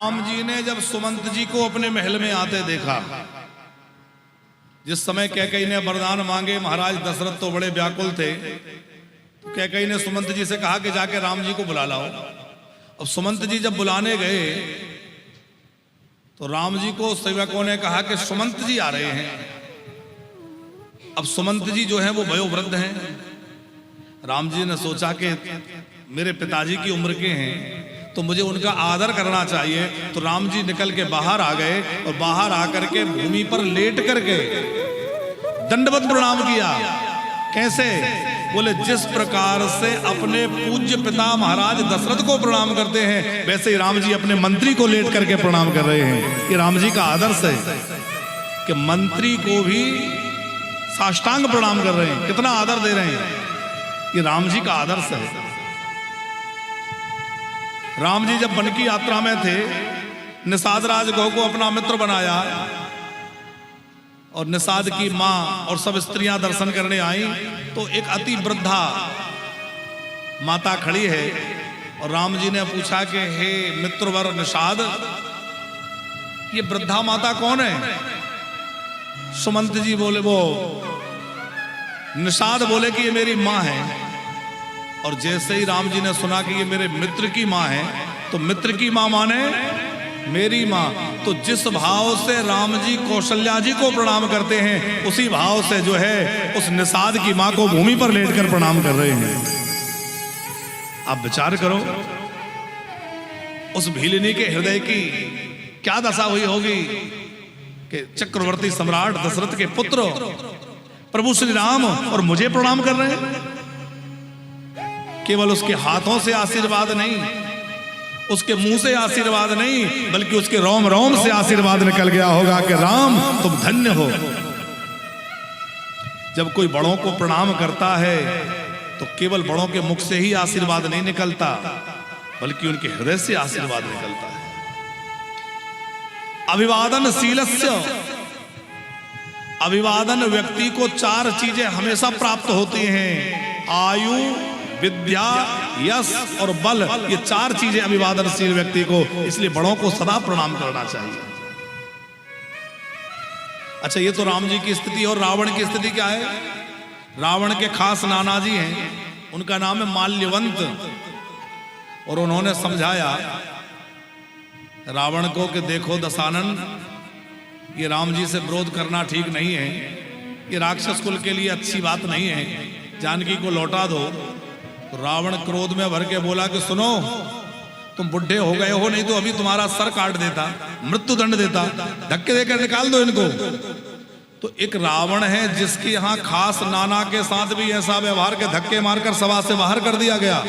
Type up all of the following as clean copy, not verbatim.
राम जी ने जब सुमंत जी को अपने महल में आते देखा, जिस समय कैकेयी ने वरदान मांगे, महाराज दशरथ तो बड़े व्याकुल थे, तो कैकेयी ने सुमंत जी से कहा कि जाके राम जी को बुला लाओ। अब सुमंत जी जब बुलाने गए तो राम जी को सेवकों ने कहा कि सुमंत जी आ रहे हैं। अब सुमंत जी जो हैं वो वयोवृद्ध हैं। राम जी ने सोचा कि मेरे पिताजी की उम्र के हैं तो मुझे उनका आदर करना चाहिए। तो राम जी निकल के बाहर आ गए और बाहर आकर के भूमि पर लेट करके दंडवत प्रणाम किया। कैसे? बोले जिस प्रकार से अपने पूज्य पिता महाराज दशरथ को प्रणाम करते हैं, वैसे ही राम जी अपने मंत्री को लेट करके प्रणाम कर रहे हैं। ये राम जी का आदर्श है कि मंत्री को भी साष्टांग प्रणाम कर रहे हैं, कितना आदर दे रहे हैं। ये राम जी का आदर्श है। राम जी जब वन की यात्रा में थे, निषाद राज गौ को अपना मित्र बनाया और निषाद की मां और सब स्त्रियां दर्शन करने आई तो एक अति वृद्धा माता खड़ी है और राम जी ने पूछा कि हे मित्रवर निषाद, ये वृद्धा माता कौन है? सुमंत जी बोले, वो निषाद बोले कि ये मेरी मां है। और जैसे ही राम जी ने सुना कि ये मेरे मित्र की मां है, तो मित्र की मां माने मेरी मां। तो जिस भाव से राम जी कौशल्या जी को प्रणाम करते हैं, उसी भाव से जो है उस निषाद की मां को भूमि पर लेटकर प्रणाम कर रहे हैं। आप विचार करो, उस भीलिनी के हृदय की क्या दशा हुई होगी कि चक्रवर्ती सम्राट दशरथ के पुत्र प्रभु श्री राम और मुझे प्रणाम कर रहे हैं। केवल उसके हाथों से आशीर्वाद नहीं, उसके मुंह से आशीर्वाद नहीं, बल्कि उसके रोम रोम से आशीर्वाद निकल गया होगा कि राम तुम धन्य हो। जब कोई बड़ों को प्रणाम करता है तो केवल बड़ों के मुख से ही आशीर्वाद नहीं निकलता, बल्कि उनके हृदय से आशीर्वाद निकलता है। अभिवादन शीलस्य, अभिवादन व्यक्ति को 4 चीजें हमेशा प्राप्त होती हैं: आयु, विद्या, यश और बल। ये 4 चीजें अभिवादनशील व्यक्ति को, इसलिए बड़ों को सदा प्रणाम करना चाहिए। अच्छा, ये तो राम जी की स्थिति। और रावण की स्थिति क्या है? रावण के खास नाना जी हैं, उनका नाम है माल्यवंत। और उन्होंने समझाया रावण को कि देखो दशानन, ये राम जी से विरोध करना ठीक नहीं है, ये राक्षस कुल के लिए अच्छी बात नहीं है, जानकी को लौटा दो। तो रावण क्रोध में भर के बोला कि सुनो, तुम बुढ़े हो गए हो, नहीं तो अभी तुम्हारा सर काट देता, मृत्यु दंड देता, धक्के देकर निकाल दो इनको। तो एक रावण है जिसके यहाँ खास नाना के साथ भी ऐसा व्यवहार के धक्के मारकर सभा से बाहर कर दिया गया।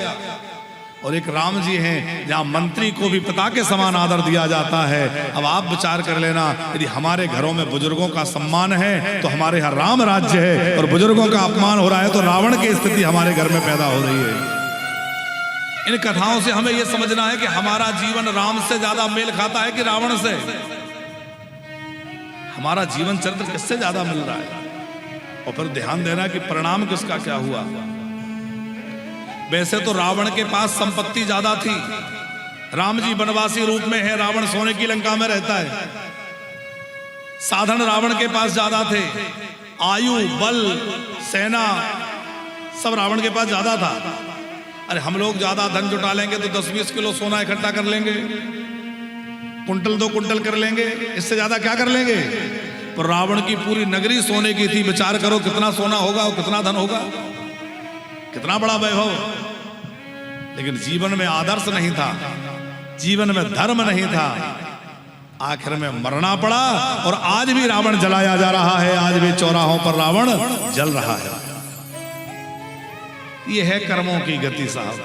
और एक राम जी हैं जहाँ मंत्री को भी पिता के समान आदर दिया जाता है। अब आप विचार कर लेना, यदि हमारे घरों में बुजुर्गों का सम्मान है तो हमारे यहाँ राम राज्य है, और बुजुर्गों का अपमान हो रहा है तो रावण की स्थिति हमारे घर में पैदा हो रही है। इन कथाओं से हमें यह समझना है कि हमारा जीवन राम से ज्यादा मेल खाता है कि रावण से? हमारा जीवन चरित्र किससे ज्यादा मिल रहा है? और फिर ध्यान देना कि परिणाम किसका क्या हुआ। वैसे तो रावण के पास संपत्ति ज्यादा थी, राम जी वनवासी रूप में है, रावण सोने की लंका में रहता है। साधन रावण के पास ज्यादा थे, आयु, बल, सेना सब रावण के पास ज्यादा था। अरे हम लोग ज्यादा धन जुटा लेंगे तो 10-20 किलो सोना इकट्ठा कर लेंगे, कुंटल 2 कुंटल कर लेंगे, इससे ज्यादा क्या कर लेंगे? पर रावण की पूरी नगरी सोने की थी। विचार करो कितना सोना होगा और कितना धन होगा, कितना बड़ा वैभव। लेकिन जीवन में आदर्श नहीं था, जीवन में धर्म नहीं था, आखिर में मरना पड़ा। और आज भी रावण जलाया जा रहा है, आज भी चौराहों पर रावण जल रहा है। यह है कर्मों की गति साहब।